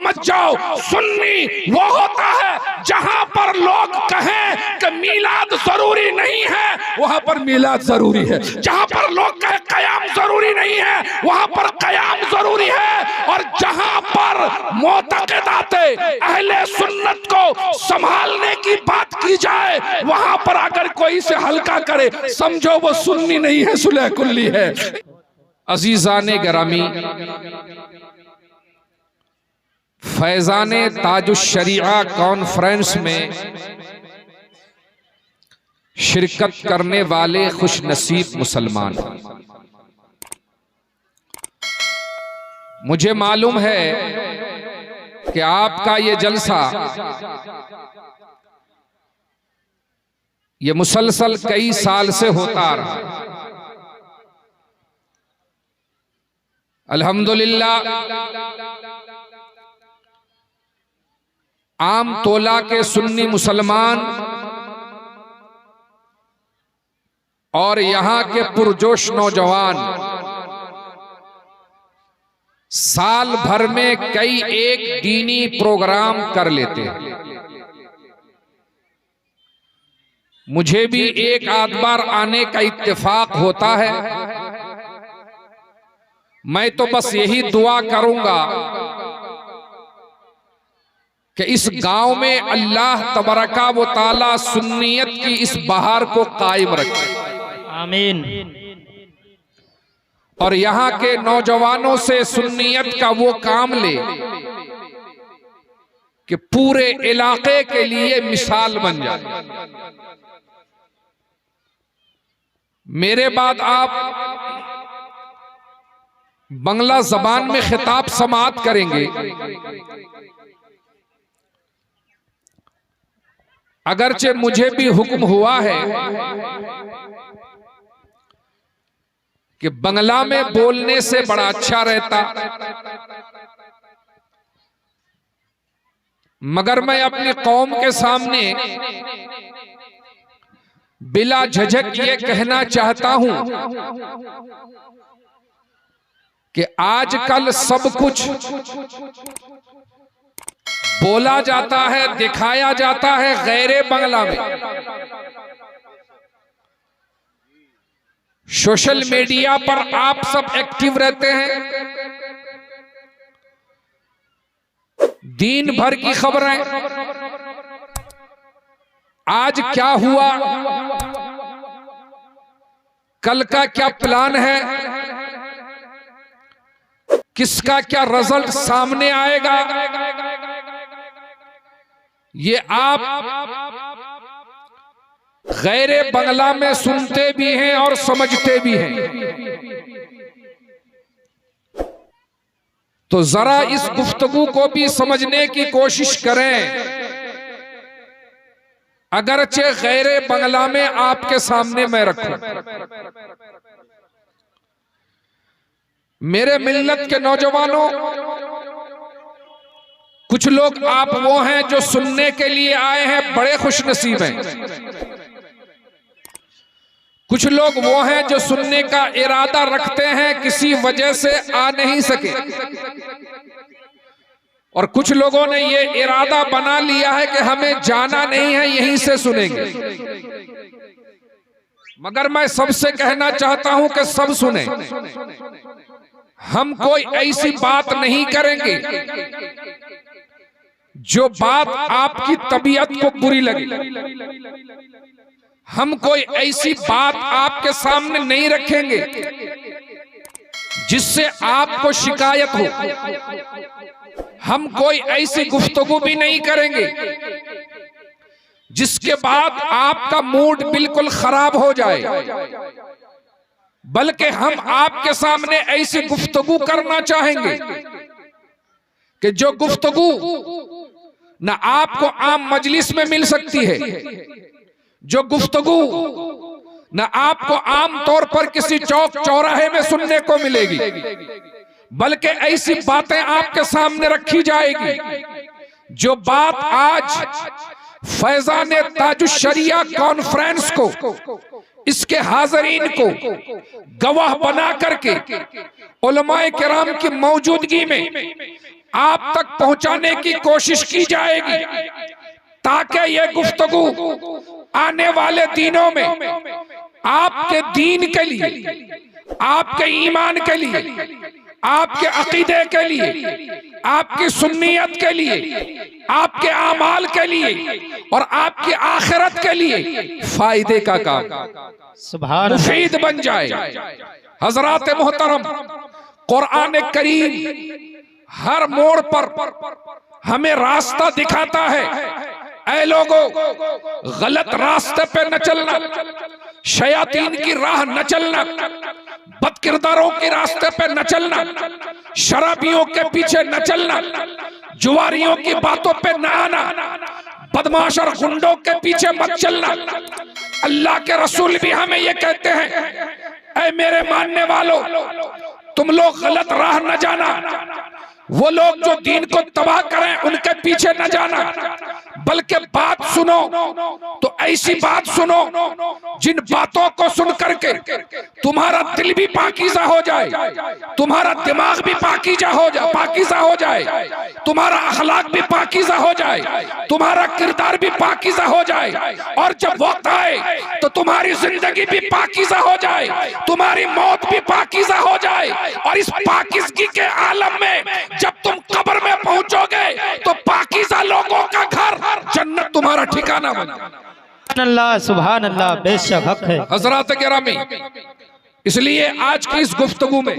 समझ जाओ, सुन्नी वो होता है जहां पर लोग कहें कि मीलाद जरूरी नहीं है, वहां पर मीलाद जरूरी है। जहां पर लोग कहें कयाम जरूरी नहीं है, वहां पर कयाम जरूरी है। और जहां पर मोतक़िदाते अहले सुन्नत को संभालने की बात की जाए, वहां पर अगर कोई से हल्का करे, समझो वो सुन्नी नहीं है, सुलह कुल्ली है। अजीजाने गरामी, फैजाने ताजुश्शरीआ कॉन्फ्रेंस में शिरकत करने वाले खुश नसीब मुसलमान, मुझे मालूम है कि आपका ये जलसा ये मुसलसल कई साल से होता आ रहा है। अल्हम्दुलिल्लाह आम तोला के सुन्नी मुसलमान और यहां के पुरजोश नौजवान साल भर में कई एक दीनी प्रोग्राम कर लेते हैं। मुझे भी एक आध बार आने का इत्तेफाक होता है। मैं तो बस यही दुआ करूंगा कि इस गांव में अल्लाह तबारका व तआला सुन्नियत की इस बहार को कायम रखे, आमीन। और यहां के नौजवानों से सुन्नियत का वो काम ले कि पूरे इलाके के लिए मिसाल बन जाए। मेरे बाद आप बंगला जबान में खिताब समाअत करेंगे। अगरचे मुझे भी हुक्म हुआ है कि बंगला में बोलने से बड़ा अच्छा रहता, मगर मैं अपनी कौम के सामने बिला झिझक ये कहना चाहता हूं कि आजकल सब कुछ बोला जाता है, दिखाया जाता है गैरे बंगला में। सोशल मीडिया पर आप सब एक्टिव रहते हैं, दिन भर की खबरें, आज क्या हुआ, कल का क्या प्लान है, किसका क्या रिजल्ट सामने आएगा, ये आप गैरे बंगला में सुनते भी हैं और समझते भी हैं। तो जरा इस गुफ्तगू को भी समझने की कोशिश करें। अगरचे गैरे बंगला में आपके सामने मैं रखूं, मेरे मिल्लत के नौजवानों, कुछ लोग आप वो हैं जो सुनने के लिए आए हैं, बड़े खुशनसीब हैं। कुछ लोग वो हैं जो सुनने का इरादा रखते हैं, किसी वजह से आ नहीं सके, और कुछ लोगों ने ये इरादा बना लिया है कि हमें जाना नहीं है, यहीं से सुनेंगे। मगर मैं सबसे कहना चाहता हूं कि सब सुने। हम कोई ऐसी बात नहीं करेंगे जो बात आपकी तबीयत को बुरी लगे। हम कोई ऐसी बात आपके सामने नहीं रखेंगे जिससे आपको शिकायत हो। हम कोई ऐसी गुफ्तगू भी नहीं करेंगे जिसके बाद आपका मूड बिल्कुल खराब हो जाए, बल्कि हम आपके सामने ऐसी गुफ्तगू करना चाहेंगे कि जो गुफ्तगू न आपको आम मजलिस में मिल सकती है, जो गुफ्तगू न आपको आम तौर पर किसी चौक चौराहे में सुनने को मिलेगी, बल्कि ऐसी बातें आपके सामने रखी जाएगी जो बात आज फैजान ताजुश्शरीआ कॉन्फ्रेंस को, इसके हाज़रीन को गवाह बना करके उलमाए किराम की मौजूदगी में आप तक पहुंचाने की कोशिश की जाएगी, ताकि ये गुफ्तगू आने वाले दिनों में आपके दीन के लिए, आपके ईमान के लिए, आपके अकीदे के लिए, आपकी सुन्नियत के लिए, आपके आमाल के लिए और आपकी आखिरत के लिए फायदे का काम, मुफीद बन जाए। हजरात मोहतरम, कुरान करीम हर मोड़ पर हमें रास्ता दिखाता है। ऐ लोगों, गलत रास्ते पे न चलना, शयातीन की राह न चलना, बदकिरदारों के रास्ते पे न चलना, शराबियों के पीछे न चलना, जुआरियों की बातों पे न आना, बदमाश और गुंडों के पीछे मत चलना। अल्लाह के रसूल भी हमें ये कहते हैं, ऐ मेरे मानने वालों, तुम लोग गलत राह न जाना, वो लोग जो दीन को तबाह करें उनके पीछे न जाना, बल्कि बात सुनो तो ऐसी बात सुनो जिन बातों को सुन करके तुम्हारा दिल भी पाकीज़ा हो जाए, तुम्हारा दिमाग भी पाकीज़ा हो जाए, तुम्हारा अखलाक भी पाकीज़ा हो जाए, तुम्हारा किरदार भी पाकीज़ा हो जाए, और जब वक्त आए तो तुम्हारी जिंदगी भी पाकीज़ा हो जाए, तुम्हारी मौत भी पाकीज़ा हो जाए। और इस पाकीज़गी के आलम में जब तुम कब्र में पहुंचोगे तो पाकीज़ा लोगों का घर जन्नत तुम्हारा ठिकाना बने। अल्लाह सुभान अल्लाह, बेशक हक है। हज़रात गिरामी, इसलिए आज की इस गुफ्तगू में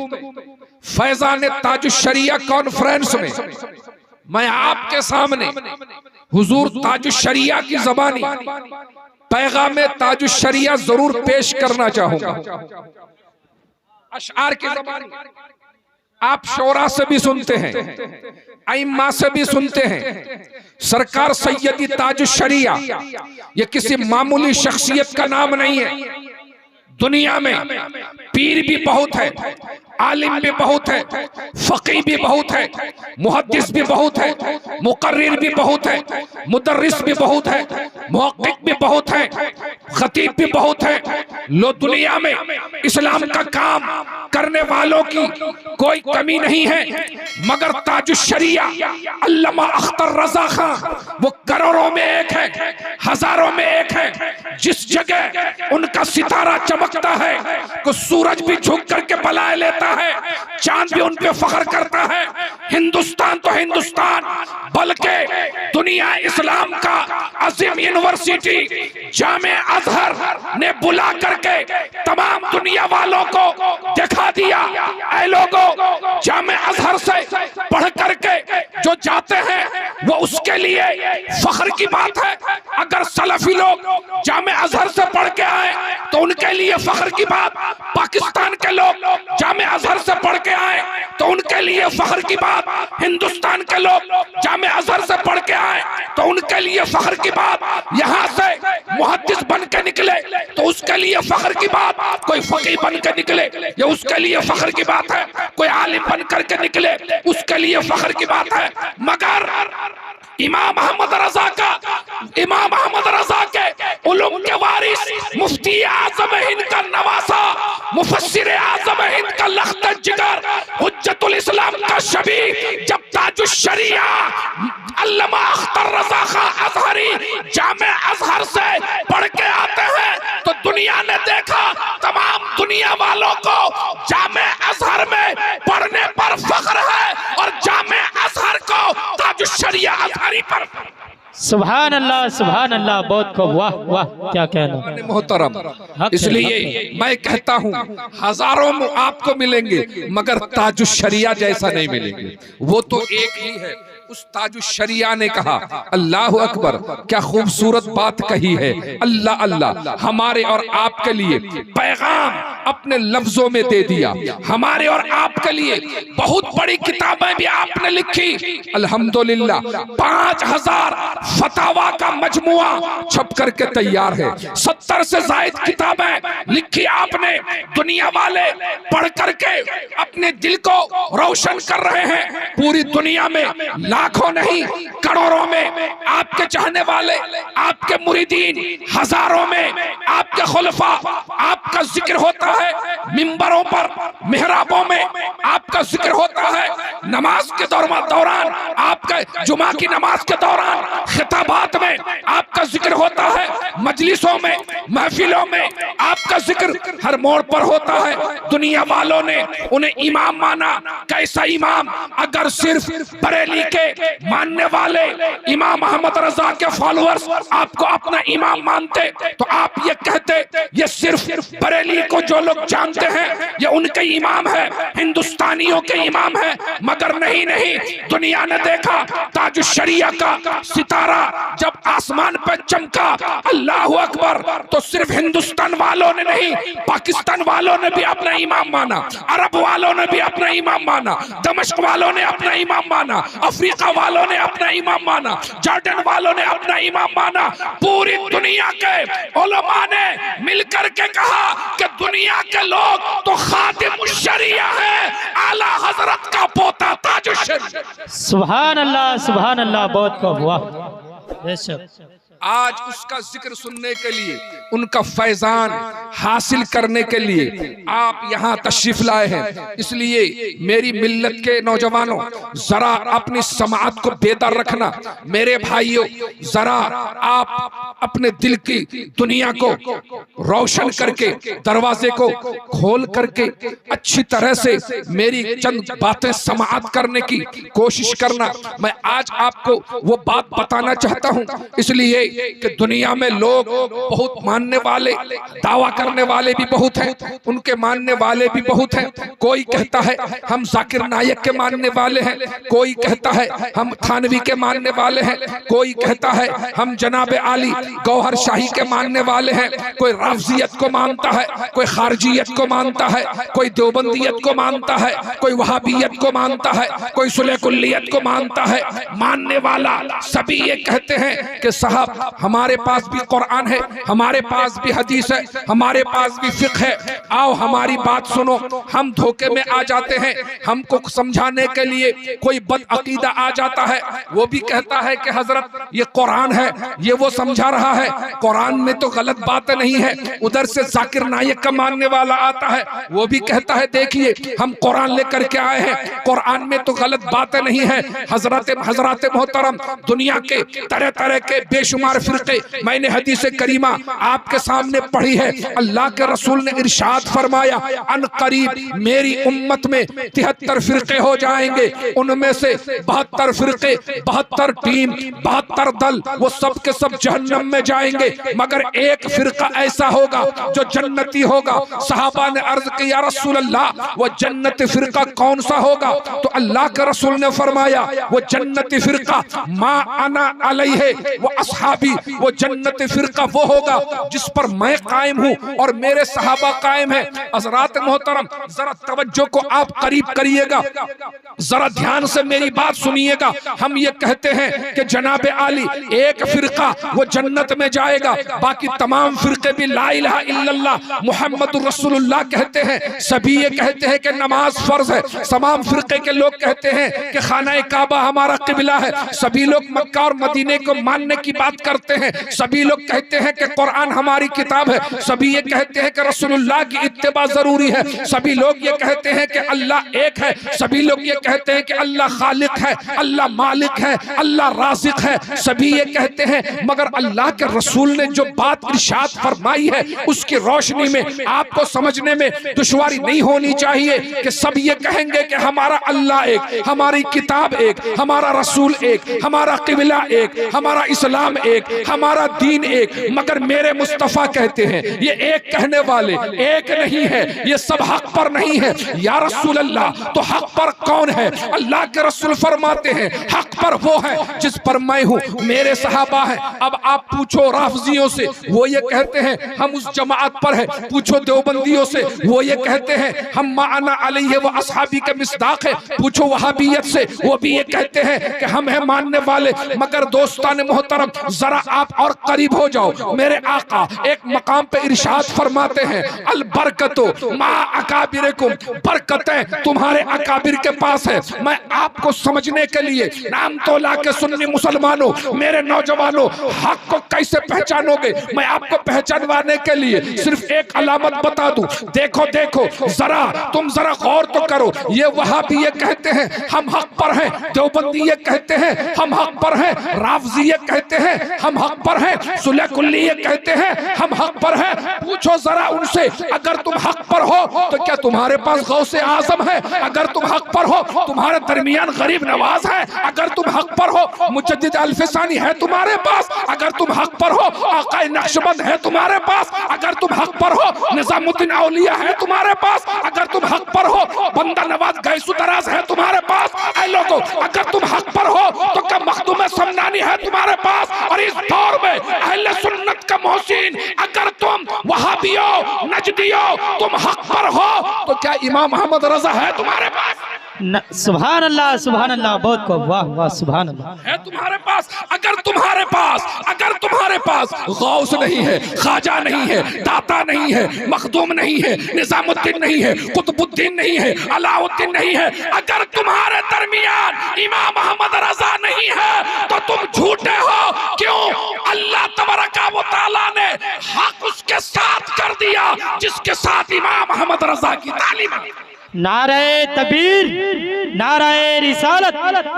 फैज़ान ताजुश्शरिया कॉन्फ्रेंस में मैं आपके सामने हुजूर ताजुश्शरिया की ज़बानी पैगाम ताजुश्शरिया जरूर पेश करना चाहूंगा। अशआर की ज़बानी आप शोरा से भी सुनते हैं, आइम्मा से भी सुनते हैं। सरकार सैयदी ताजुश्शरिया ये किसी मामूली शख्सियत का नाम नहीं है। दुनिया में पीर भी बहुत है, आलिम भी बहुत है, फकीह भी बहुत है, मुहद्दिस भी बहुत है, मुकर्रिर भी बहुत है, मुदर्रिस भी बहुत है, मुहक्किक भी बहुत है, खतीब भी बहुत है। लो दुनिया में इस्लाम का काम करने वालों की कोई कमी नहीं है, मगर ताजुश्शरिया अल्लामा अख्तर रजा खां वो करोड़ों में एक है, हजारों में एक है। जिस जगह उनका सितारा चमकता है को सूरज भी झुक करके बलाए लेता है, चांद भी उन पे फख्र करता है। हिंदुस्तान तो हिंदुस्तान, बल्कि दुनिया इस्लाम का अजीम यूनिवर्सिटी जामे अजहर ने बुला करके तमाम दुनिया वालों को दिखा दिया, ऐ लोगों, जामे अजहर से पढ़ करके जो जाते हैं वो उसके लिए फख्र की बात है। अगर सलफी लोग जामे अजहर से पढ़ के आए तो उनके लिए फख्र की बात, पाकिस्तान के लोग जामे अजहर से पढ़ के आए तो उनके लिए फख्र की बात, हिंदुस्तान के लोग जामे अजहर से पढ़ के आए तो उनके लिए फख्र की बात, यहाँ से मुहद्दिस बन के निकले तो उसके लिए फख्र की बात, कोई फकीह बन के निकले ये उसके लिए फख्र की बात है, कोई आलिम बन करके निकले उसके लिए फख्र की बात है। मगर इमाम अहमद रजा के उलूम के वारिस, मुफ्ती आज़म हिंद का नवासा, मुफस्सिर आज़म हिंद का लख्त जिगर, हुज्जतुल इस्लाम का शबी, जब ताजुश्शरिया अल्लामा अख्तर रजा खां अजहरी जामे अजहर से पढ़ के आते हैं तो दुनिया ने देखा, तमाम दुनिया वालों को जामे अजहर में पढ़ने पर फख्र है और जामे अजहर को ताजुश्शरिया अजहरी पर। सुभान अल्लाह, बहुत खूब, वाह वाह, क्या कहना मोहतरम। इसलिए मैं कहता हूँ हजारों में आपको मिलेंगे मगर ताजुश्शरिया जैसा नहीं मिलेंगे, वो तो एक ही है। उस ताजुश्शरिया ने कहा, अल्लाह अकबर, क्या खूबसूरत बात कही है। अल्लाह अल्लाह हमारे और आपके लिए पैगाम अपने लफ्जों में दे दिया, हमारे और आपके लिए बहुत बड़ी किताबें भी आपने लिखी। अल्हम्दुलिल्लाह 5000 फतावा का मजमुआ छप करके तैयार है। 70 से ज्यादा किताबें लिखी आपने। दुनिया वाले पढ़ करके अपने दिल को रोशन कर रहे हैं। पूरी दुनिया में लाखों नहीं करोड़ों में आपके चाहने वाले, आपके मुरीदीन हजारों में, आपके खुलफा, आपका जिक्र होता है मिंबरों पर, मेहराबों में आपका जिक्र होता है, नमाज के दौरान आपका जुमा की नमाज के दौरान खिताबात में आपका जिक्र होता है, मजलिसों में महफिलों में आपका जिक्र हर मोड़ पर होता है। दुनिया वालों ने उन्हें इमाम माना। कैसा इमाम? अगर सिर्फ बरेली के मानने वाले इमाम अहमद रजा के फॉलोअर्स आपको अपना इमाम मानते तो आप ये कहते ये सिर्फ बरेली को जो लोग जानते हैं ये उनके इमाम है, हिंदुस्तानियों के इमाम है। मगर नहीं, दुनिया ने देखा ताज शरिया का सितारा जब आसमान पर चमका, अल्लाह अकबर, तो सिर्फ हिंदुस्तान वालों ने नहीं, पाकिस्तान वालों ने भी अपना इमाम माना, अरब वालों ने भी अपना इमाम माना, दमिश्क वालों ने अपना इमाम माना, अफ्रीका वालों ने अपना इमाम माना, जॉर्डन वालों ने अपना इमाम माना। पूरी दुनिया के उलमा ने मिलकर के कहा कि दुनिया के लोग तो खातिम शरिया है, आला हजरत का पोता ताज शरिया। सुभान अल्लाह, बहुत खूब, वाह बेशक। आज उसका जिक्र सुनने के लिए, उनका फैजान हासिल करने के लिए आप यहाँ तशरीफ लाए हैं। इसलिए मेरी मिल्लत के नौजवानों, जरा अपनी समाअत को बेदार रखना। मेरे भाइयों, जरा आप अपने दिल की दुनिया को रोशन करके, दरवाजे को खोल करके अच्छी तरह से मेरी चंद बातें समाअत करने की कोशिश करना। मैं आज आपको वो बात बताना चाहता हूँ, इसलिए कि दुनिया में लोग बहुत मानने वाले, दावा करने वाले भी बहुत हैं, उनके मानने वाले भी बहुत हैं। कोई कहता है हम जाकिर नायक के मानने वाले हैं, कोई कहता है हम थानवी के मानने वाले हैं, कोई कहता है हम जनाब आली गौहर शाही के मानने वाले हैं, कोई राफजियत को मानता है, कोई खारजियत को मानता है, कोई देवबंदियत को मानता है, कोई वहाबियत को मानता है, कोई सुलेकुल्लियत को मानता है। मानने वाला सभी ये कहते हैं कि साहब हमारे पास भी कुरान है, हमारे पास भी हदीस है, हमारे पास भी फिक्र है, आओ हमारी बात सुनो। हम धोखे में आ जाते हैं। हमको समझाने के लिए कोई बदअकीदा आ जाता है, वो भी कहता है कि हजरत ये कुरान है, ये वो समझा रहा है, कुरान में तो गलत बात नहीं है। उधर से जाकिर नायक का मानने वाला आता है, वो भी कहता है देखिए हम कुरान लेकर के आए हैं, कुरान में तो गलत बात नहीं है। हजरत मोहतरम, दुनिया के तरह तरह के बेशुमार फिरके मैंने हदीस करीमा आपके सामने पढ़ी है। अल्लाह के रसूल ने इरशाद फरमाया, अन करीब मेरी उम्मत में 73 फिरके हो जाएंगे, उनमें से 72 फिरके, 72 टीम, 72 दल, वो सब के सब जहन्नम में जाएंगे, मगर एक फिरका ऐसा होगा जो जन्नती होगा। सहाबा ने अर्ज की, या रसूल अल्लाह, वो जन्नती फिरका कौन सा होगा? तो अल्लाह के रसूल ने फरमाया, वो जन्नती फिरका मा अना अलैहि वो असहाबी, वो जन्नती फिरका वो होगा जिस पर मैं कायम हूँ और मेरे सहाबा कायम है। हज़रात मोहतरम, जरा तवज्जो को आप करीब करिएगा, जरा ध्यान से मेरी बात सुनिएगा। हम ये कहते हैं कि जनाब आली एक फिरका वो जन्नत में जाएगा, बाकी तमाम फिरके भी ला इलाहा इल्लल्लाह मुहम्मदुर रसूलुल्लाह कहते हैं। सभी ये कहते हैं कि नमाज फर्ज है। तमाम फिरके के लोग कहते हैं कि खाना काबा हमारा किबला है। सभी लोग मक्का और मदीने को मानने की बात करते हैं। सभी लोग कहते हैं कि कुरान हमारी किताब है। सभी ये कहते हैं कि रसूलुल्लाह की इत्तिबा जरूरी है। सभी लोग ये कहते हैं कि अल्लाह एक है। सभी लोग ये कहते हैं कि अल्लाह खालिक है, अल्लाह मालिक है, अल्लाह राज़िक है। सभी ये कहते हैं, मगर अल्लाह के रसूल ने जो बात इरशाद फरमाई है उसकी रोशनी में आपको समझने में दुश्वारी नहीं होनी चाहिए कि सब ये कहेंगे कि हमारा अल्लाह एक, हमारी किताब एक, हमारा रसूल एक, हमारा किबला एक, हमारा इस्लाम एक, हमारा दीन एक, मगर मेरे मुस्तफ़ा कहते हैं ये एक कहने वाले एक नहीं है, ये सब हक पर नहीं है। या रसूल अल्लाह, तो हक पर कौन है? अल्लाह के रसूल फरमाते हैं हक पर वो है जिस पर मैं हूं, मेरे सहाबा है। अब आप पूछो राफजियों से, वो ये कहते हैं हम उस जमात पर है। पूछो देवबंदियों से, वो ये कहते हैं हम माना अलैहि व अस्हाबी के मिस्दाक है। पूछो वहाबियत से, वो भी ये कहते हैं कि हम हैं मानने वाले। मगर दोस्तान मोहतरम, जरा आप और करीब हो जाओ। मेरे आका एक मकाम पे इरशाद फरमाते हैं अल बरकतो मा अकाबिरकुम, बरकतें तुम्हारे अकाबिर के पास है। मैं आपको समझने के लिए नाम तोला के सुन्नी मुसलमानों, मेरे नौजवानों, हक को कैसे पहचानोगे? मैं आपको पहचानवाने के लिए सिर्फ एक अलामत बता दूं। देखो देखो जरा, तुम जरा गौर तो करो। ये वहाबी ये कहते हैं हम हक पर हैं, देवबंदी ये कहते हैं हम हक पर हैं, राफजी ये कहते हैं हम हक पर हैं, सुलह कुल्ली ये कहते हैं हम हक पर हैं। पूछो जरा उनसे, अगर तुम हक पर हो तो क्या तुम्हारे पास गौसे आजम है? अगर तुम हक पर हो तुम्हारे दरमियान गरीब नवाज है? अगर तुम हक पर हो मुजद्दिद अल्फसानी है तुम्हारे पास? अगर तुम हक पर हो आकाए नक्शबंद है तुम्हारे पास? अगर तुम हक पर हो निजामुद्दीन औलिया है तुम्हारे पास? अगर तुम हक पर हो बंदा नवाज गैसु दराज है तुम्हारे पास? ऐ लोगों, अगर तुम हक पर हो तो क्या मखदूम समनानी है तुम्हारे पास? और इस दौर में अहले सुन्नत का मोहसिन, अगर तुम वहाबियो नजदियो तुम हक पर हो तो क्या इमाम अहमद रजा है तुम्हारे पास? सुभान अल्लाह, बहुत को वाह वाह, सुभान अल्लाह है तुम्हारे पास? अगर तुम्हारे पास गौस नहीं है, ख्वाजा नहीं है, दाता नहीं है, मखदूम नहीं है, निजामुद्दीन नहीं है, कुतुबुद्दीन नहीं है, अलाउद्दीन नहीं है, अगर तुम्हारे दरमियान इमाम अहमद रजा नहीं है तो तुम झूठे हो। क्यों? अल्लाह तबारका व तआला ने हक उसके साथ कर दिया जिसके साथ इमाम अहमद रजा की तालीम है। नारे तकबीर, नारे रिसालत,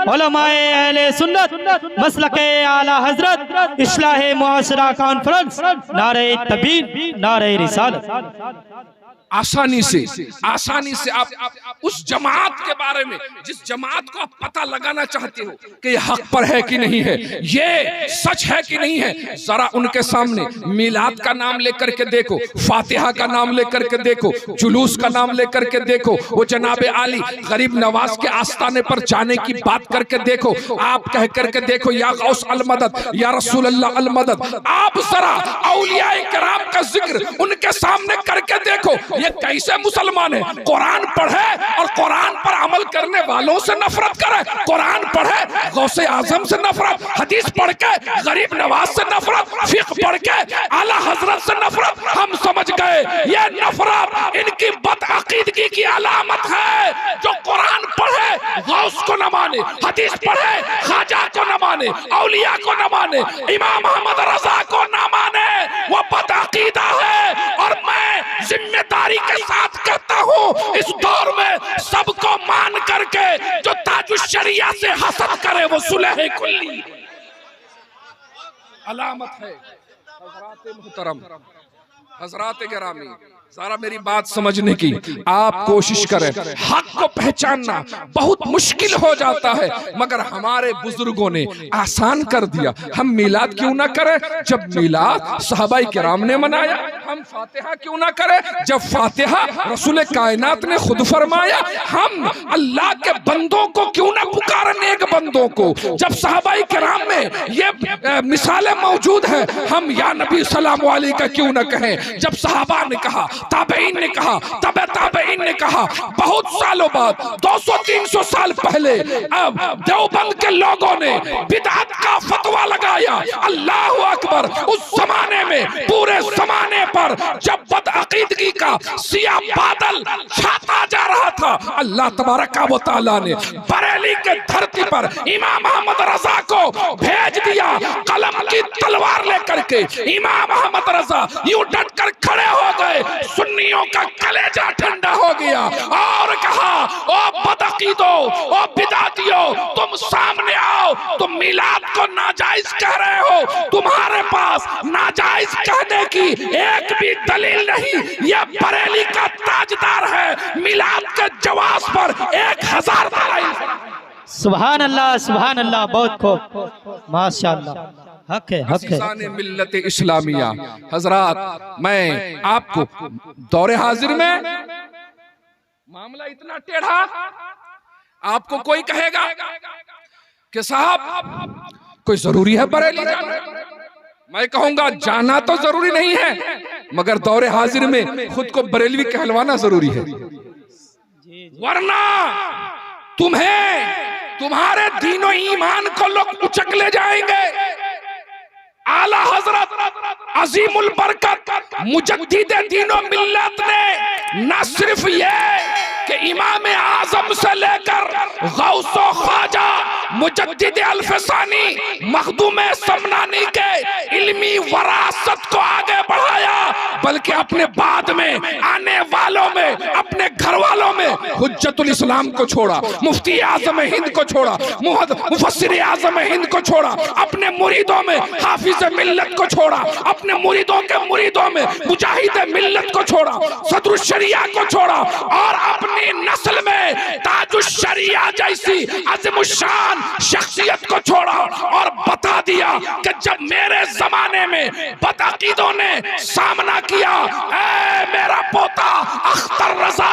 उलमाए अहले सुन्नत, मसलके आला हजरत, इस्लाहे मुआशरा कॉन्फ्रेंस, नारे तकबीर, नारे रिसालत। आसानी से आप उस जमात के बारे में, जिस जमात को आप पता लगाना चाहते हो कि ये हक पर है कि नहीं है, ये सच है कि नहीं है, जरा उनके सामने मिलाद का नाम लेकर के देखो, फातिहा का नाम लेकर के देखो, जुलूस का नाम लेकर के देखो, वो जनाब आली गरीब नवाज के आस्थाने पर जाने की बात करके देखो। आप कह करके देखो या गौस अल मदद, या रसूल अल्लाह अल मदद। आप जरा औलिया किराम का जिक्र उनके सामने करके देखो। ये कैसे मुसलमान है? कुरान पढ़े और कुरान पर अमल करने वालों से नफरत करे, कुरान पढ़े गौसे आजम से नफरत, हदीस पढ़ के गरीब नवाज से नफरत, फिक्र पढ़ के आला हजरत से नफरत। हम समझ गए ये नफरत इनकी बदअकीदगी की अलामत है। जो कुरान पढ़े गौस को न माने, हदीस पढ़े ख्वाजा को न माने, औलिया को न माने, इमाम अहमद रजा को न माने, वो बदअकीदा है। और मैं जिम्मेदारी के साथ कहता हूँ इस दौर में सबको मान करके जो ताजुश शरिया से हसद करे वो सुलह कुल्ली अलामत है। हज़रात मुहतरम, हज़रात गिरामी, सारा मेरी बात समझने की आप कोशिश करें। हक को पहचानना बहुत मुश्किल हो जाता है, मगर हमारे बुजुर्गों ने आसान कर दिया। हम मिलाद क्यों ना करें जब मिलाद सहाबाई किराम ने मनाया? हम फातिहा क्यों ना करें जब फातिहा रसूल कायनात ने खुद फरमाया? हम अल्लाह के बंदों को क्यों ना पुकारें, नेक बंदों को, जब सहाबाई किराम में ये मिसालें मौजूद हैं? हम या नबी सलाम अलैका क्यों ना कहें जब सहाबा ने कहा, ताबईन ने कहा, तबे ताबईन ने कहा। बहुत सालों बाद 200-300 साल पहले अब देवबंद के लोगों ने बिदअत का फतवा लगाया। अल्लाह अकबर। उस जमाने में, पूरे जमाने पर जब बदअकीदगी का सिया बादल छाता जा रहा था, अल्लाह तबारक व तआला ने बरेली के धरती पर इमाम अहमद रजा को भेज दिया, कलम की तलवार लेकर के। इमाम अहमद रजा यूं डट कर खड़े हो गए, सुन्नियों का कलेजा ठंडा हो गया और कहा, ओ बदअकीदो, ओ बिदातियो, तुम सामने आओ। तुम मिलाद को नाजायज कह रहे हो, तुम्हारे पास नाजायज कहने की एक भी दलील नहीं। यह बरेली का ताजदार है, मिलाद के जवाब पर 1000 दलील। सुभान अल्लाह, बहुत खूब, माशाअल्लाह। हक है, हक है। अज़ीज़ान मिल्लत इस्लामिया, हजरात मैं आपको दौरे हाजिर में मामला इतना टेढ़ा, आपको कोई कहेगा कि साहब कोई जरूरी है बरेली जाना, मैं कहूंगा जाना तो जरूरी नहीं है, मगर दौरे हाजिर में खुद को बरेलवी कहलवाना जरूरी है, वरना तुम्हें तुम्हारे दीनो ईमान को लोग उचक ले जाएंगे। आला हजरत अजीमुल बरकत मुजद्दिद दीनो मिल्लत ने न सिर्फ ये कि इमाम आजम से लेकर गौसो ख्वाजा मुजद्दिद अल्फसानी मखदूम समनानी के इल्मी वरासत को आगे बढ़ाया, बल्कि अपने बाद में आने वालों में, अपने घर वालों में हुज्जतुल इस्लाम को छोड़ा, मुफ्ती आजम हिंद को छोड़ा, मुफस्सिर आजम हिंद को छोड़ा, अपने मुरीदों में हाफिज मिल्लत को छोड़ा, अपने मुरीदों के मुरीदों में मुजाहिद मिल्लत को छोड़ा, सदरुश शरिया को छोड़ा, और अपनी नस्ल में ताजुश शरिया जैसी अज़ीमुश्शान शख्सियत को छोड़ा, और बता दिया कि जब मेरे जमाने में बदअकीदों ने सामना किया, ऐ मेरा पोता अख्तर रजा,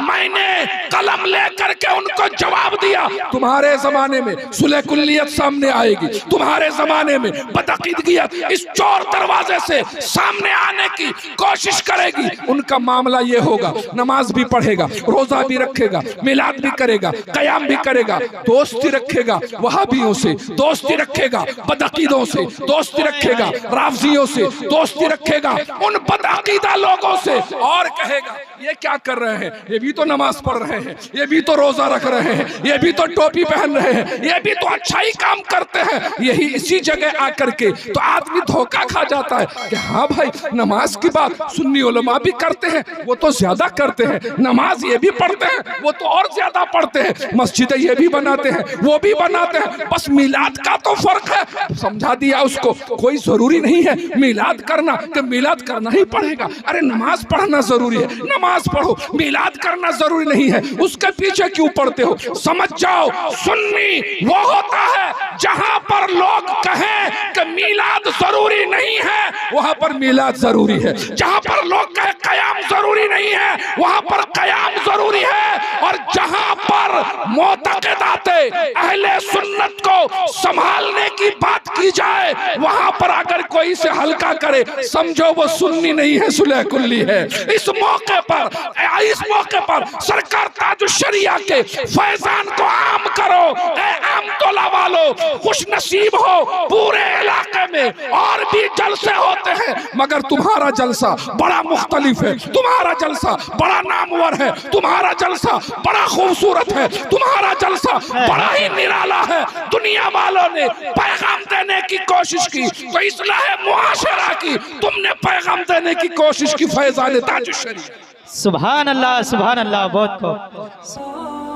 मैंने कलम लेकर के उनको जवाब दिया, तुम्हारे जमाने में सुलह कुल्लियत सामने आएगी, तुम्हारे जमाने में बदअकीदगियत इस चोर दरवाजे से सामने आने की कोशिश करेगी। उनका मामला ये होगा, नमाज भी पढ़ेगा, रोजा भी रखेगा, मिलाद भी करेगा, कयाम भी करेगा, दोस्ती रखेगा वहाबियों से, दोस्ती रखेगा बदअकीदों से, दोस्ती रखेगा राफजियों से, दोस्ती रखेगा उन बदअकीदा लोगों से, और कहेगा ये क्या कर रहे हैं, ये भी तो नमाज पढ़ रहे हैं, ये भी तो रोजा रख रहे हैं, ये भी तो टोपी पहन रहे हैं, ये भी तो अच्छा ही काम करते हैं। यही इसी जगह आकर के तो आदमी धोखा खा जाता है कि हाँ भाई नमाज की बात सुन्नी उलमा भी करते हैं, वो तो ज्यादा करते हैं, नमाज ये भी पढ़ते हैं, वो तो और ज्यादा पढ़ते हैं, मस्जिदें ये भी बनाते हैं, वो भी बनाते हैं, बस मिलाद का तो फर्क है। समझा दिया उसको, कोई जरूरी नहीं है मिलाद करना कि मिलाद करना ही पड़ेगा, अरे नमाज पढ़ना जरूरी है, नमाज पढ़ो, मिलाद करना जरूरी नहीं है, उसके पीछे क्यों पढ़ते हो। समझ जाओ सुन्नी वो होता है जहां पर लोग कहें कि मिलाद जरूरी नहीं है, वहां पर मिलाद जरूरी है, जहां पर लोग कहें कयाम जरूरी नहीं है, वहां पर कयाम जरूरी है, और जहां पर मोतक़िदाते अहले सुन्नत को संभालने की बात की जाए, वहां पर अगर कोई से हल्का करे, समझो वो सुन्नी नहीं है, सुलह कुल्ली है। इस मौके पर सरकार ताजुश शरिया के फैजान को आम करो, ए आम तोला वालों, खुश नसीब हो, पूरे इलाके में और भी जलसे होते हैं, मगर तुम्हारा जलसा बड़ा मुख्तलिफ है, तुम्हारा जलसा बड़ा नामवर है, तुम्हारा जलसा बड़ा खूबसूरत है, तुम्हारा जलसा बड़ा ही निराला है। दुनिया वालों ने पैगाम देने की कोशिश की तो इस्लाह मुआशरा की, तुमने पैगाम देने की कोशिश की फैजान ताजुश शरिया। सुभान अल्लाह, बहुत खूब।